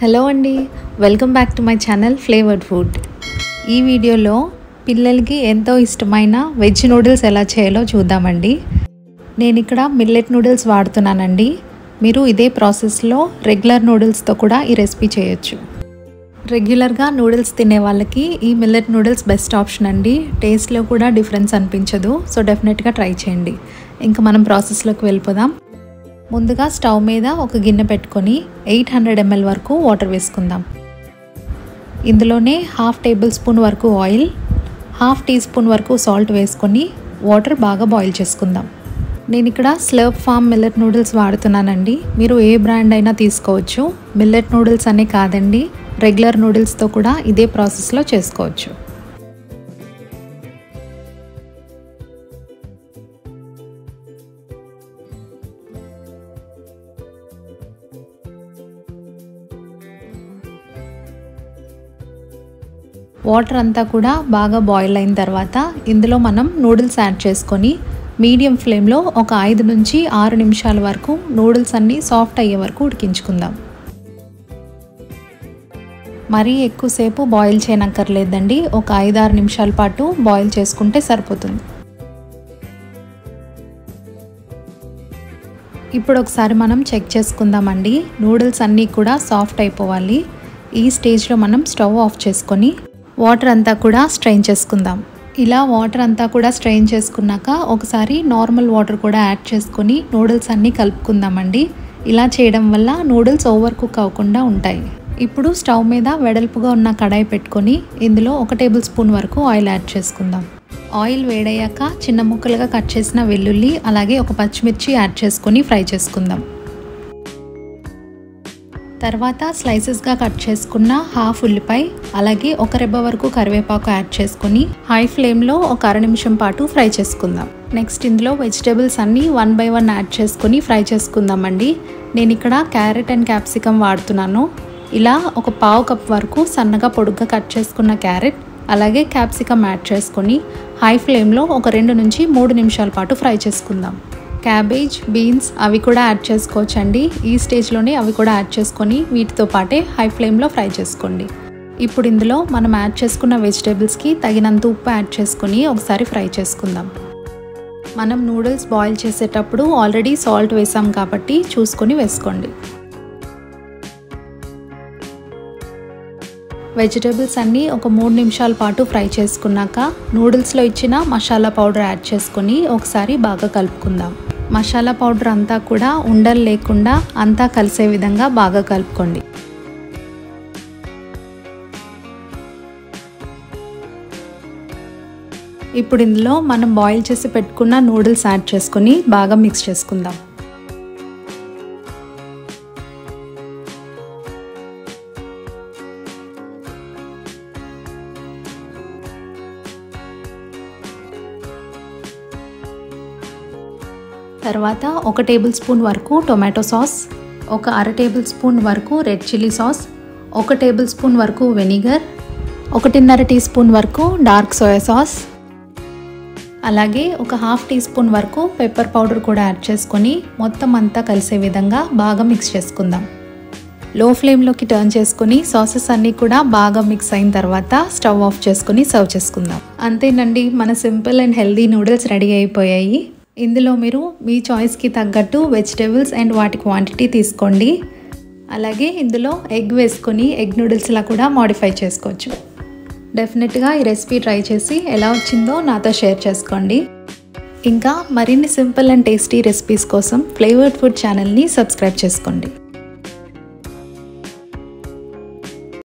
Hello అండి, welcome back to my channel flavoured food. ఈ వీడియోలో పిల్లలకి ఎంతో ఇష్టమైన వెజ్ నూడిల్స్ ఎలా చేయాలో చూద్దామండి. నేను ఇక్కడ మిల్లెట్ నూడిల్స్ వాడుతున్నానండి. మీరు ఇదే ప్రాసెస్లో రెగ్యులర్ నూడిల్స్తో కూడా ఈ రెసిపీ చేయొచ్చు. రెగ్యులర్గా నూడిల్స్ తినే వాళ్ళకి ఈ మిల్లెట్ నూడిల్స్ బెస్ట్ ఆప్షన్ అండి. టేస్ట్లో కూడా డిఫరెన్స్ అనిపించదు. సో డెఫినెట్గా ట్రై చేయండి. ఇంకా మనం ప్రాసెస్లోకి వెళ్ళిపోదాం. ముందుగా స్టవ్ మీద ఒక గిన్నె పెట్టుకొని 800 ml వరకు వాటర్ వేసుకుందాం. ఇందులోనే హాఫ్ టేబుల్ స్పూన్ వరకు ఆయిల్, హాఫ్ టీ స్పూన్ వరకు సాల్ట్ వేసుకొని వాటర్ బాగా బాయిల్ చేసుకుందాం. నేను ఇక్కడ స్లర్ప్ ఫార్మ్ మిల్లెట్ నూడిల్స్ వాడుతున్నానండి. మీరు ఏ బ్రాండ్ అయినా తీసుకోవచ్చు. మిల్లెట్ నూడిల్స్ అనే కాదండి, రెగ్యులర్ నూడిల్స్తో కూడా ఇదే ప్రాసెస్లో చేసుకోవచ్చు. వాటర్ అంతా కూడా బాగా బాయిల్ అయిన తర్వాత ఇందులో మనం నూడిల్స్ యాడ్ చేసుకొని మీడియం ఫ్లేమ్లో ఒక 5 నుంచి 6 నిమిషాల వరకు నూడిల్స్ అన్నీ సాఫ్ట్ అయ్యే వరకు ఉడికించుకుందాం. మరీ ఎక్కువసేపు బాయిల్ చేయనక్కర్లేదండి. ఒక 5-6 నిమిషాల పాటు బాయిల్ చేసుకుంటే సరిపోతుంది. ఇప్పుడు ఒకసారి మనం చెక్ చేసుకుందామండి. నూడిల్స్ అన్నీ కూడా సాఫ్ట్ అయిపోవాలి. ఈ స్టేజ్లో మనం స్టవ్ ఆఫ్ చేసుకొని వాటర్ అంతా కూడా స్ట్రెయిన్ చేసుకుందాం. ఇలా వాటర్ అంతా కూడా స్ట్రెయిన్ చేసుకున్నాక ఒకసారి నార్మల్ వాటర్ కూడా యాడ్ చేసుకొని నూడిల్స్ అన్నీ కలుపుకుందామండి. ఇలా చేయడం వల్ల నూడిల్స్ ఓవర్ కుక్ అవ్వకుండా ఉంటాయి. ఇప్పుడు స్టవ్ మీద వెడల్పుగా ఉన్న కడాయి పెట్టుకొని ఇందులో 1 టేబుల్ స్పూన్ వరకు ఆయిల్ యాడ్ చేసుకుందాం. ఆయిల్ వేడయ్యాక చిన్న ముక్కలుగా కట్ చేసిన వెల్లుల్లి అలాగే ఒక పచ్చిమిర్చి యాడ్ చేసుకొని ఫ్రై చేసుకుందాం. తర్వాత స్లైసెస్గా కట్ చేసుకున్న హాఫ్ ఉల్లిపాయ అలాగే 1 రెబ్బ వరకు కరివేపాకు యాడ్ చేసుకొని హై ఫ్లేమ్లో ఒక 1/2 నిమిషం పాటు ఫ్రై చేసుకుందాం. నెక్స్ట్ ఇందులో వెజిటేబుల్స్ అన్నీ 1 by 1 యాడ్ చేసుకొని ఫ్రై చేసుకుందామండి. నేను ఇక్కడ క్యారెట్ అండ్ క్యాప్సికమ్ వాడుతున్నాను. ఇలా ఒక 1/2 కప్ వరకు సన్నగా పొడుగ్గా కట్ చేసుకున్న క్యారెట్ అలాగే క్యాప్సికమ్ యాడ్ చేసుకొని హై ఫ్లేమ్లో ఒక 2 నుంచి 3 నిమిషాల పాటు ఫ్రై చేసుకుందాం. క్యాబేజ్, బీన్స్ అవి కూడా యాడ్ చేసుకోవచ్చండి. ఈ స్టేజ్లోనే అవి కూడా యాడ్ చేసుకొని వీటితో పాటే హై ఫ్లేమ్లో ఫ్రై చేసుకోండి. ఇప్పుడు ఇందులో మనం యాడ్ చేసుకున్న వెజిటేబుల్స్కి తగినంత ఉప్పు యాడ్ చేసుకొని ఒకసారి ఫ్రై చేసుకుందాం. మనం నూడిల్స్ బాయిల్ చేసేటప్పుడు ఆల్రెడీ సాల్ట్ వేసాం కాబట్టి చూసుకొని వేసుకోండి. వెజిటేబుల్స్ అన్నీ ఒక 3 నిమిషాల పాటు ఫ్రై చేసుకున్నాక నూడిల్స్లో ఇచ్చిన మసాలా పౌడర్ యాడ్ చేసుకొని ఒకసారి బాగా కలుపుకుందాం. మసాలా పౌడర్ అంతా కూడా ఉండలు లేకుండా అంతా కలిసే విధంగా బాగా కలుపుకోండి. ఇప్పుడు ఇందులో మనం బాయిల్ చేసి పెట్టుకున్న నూడిల్స్ యాడ్ చేసుకొని బాగా మిక్స్ చేసుకుందాం. తర్వాత 1 టేబుల్ స్పూన్ వరకు టొమాటో సాస్, ఒక 1/2 టేబుల్ స్పూన్ వరకు red chilli sauce, 1 table spoon వరకు వెనిగర్, 1.5 టీ స్పూన్ వరకు డార్క్ సోయా సాస్ అలాగే ఒక హాఫ్ టీ స్పూన్ వరకు పెప్పర్ పౌడర్ కూడా యాడ్ చేసుకొని మొత్తం అంతా కలిసే విధంగా బాగా మిక్స్ చేసుకుందాం. లో ఫ్లేమ్లోకి టర్న్ చేసుకొని సాసెస్ అన్నీ కూడా బాగా మిక్స్ అయిన తర్వాత స్టవ్ ఆఫ్ చేసుకొని సర్వ్ చేసుకుందాం. అంతేనండి, మన simple and healthy noodles ready అయిపోయాయి. ఇందులో మీరు మీ చాయిస్కి తగ్గట్టు వెజిటేబుల్స్ అండ్ వాటి క్వాంటిటీ తీసుకోండి. అలాగే ఇందులో ఎగ్ వేసుకొని ఎగ్ నూడిల్స్లా కూడా మోడిఫై చేసుకోవచ్చు. డెఫినెట్గా ఈ రెసిపీ ట్రై చేసి ఎలా వచ్చిందో నాతో షేర్ చేసుకోండి. ఇంకా మరిన్ని సింపుల్ అండ్ టేస్టీ రెసిపీస్ కోసం ఫ్లేవర్డ్ ఫుడ్ ఛానల్ని సబ్స్క్రైబ్ చేసుకోండి.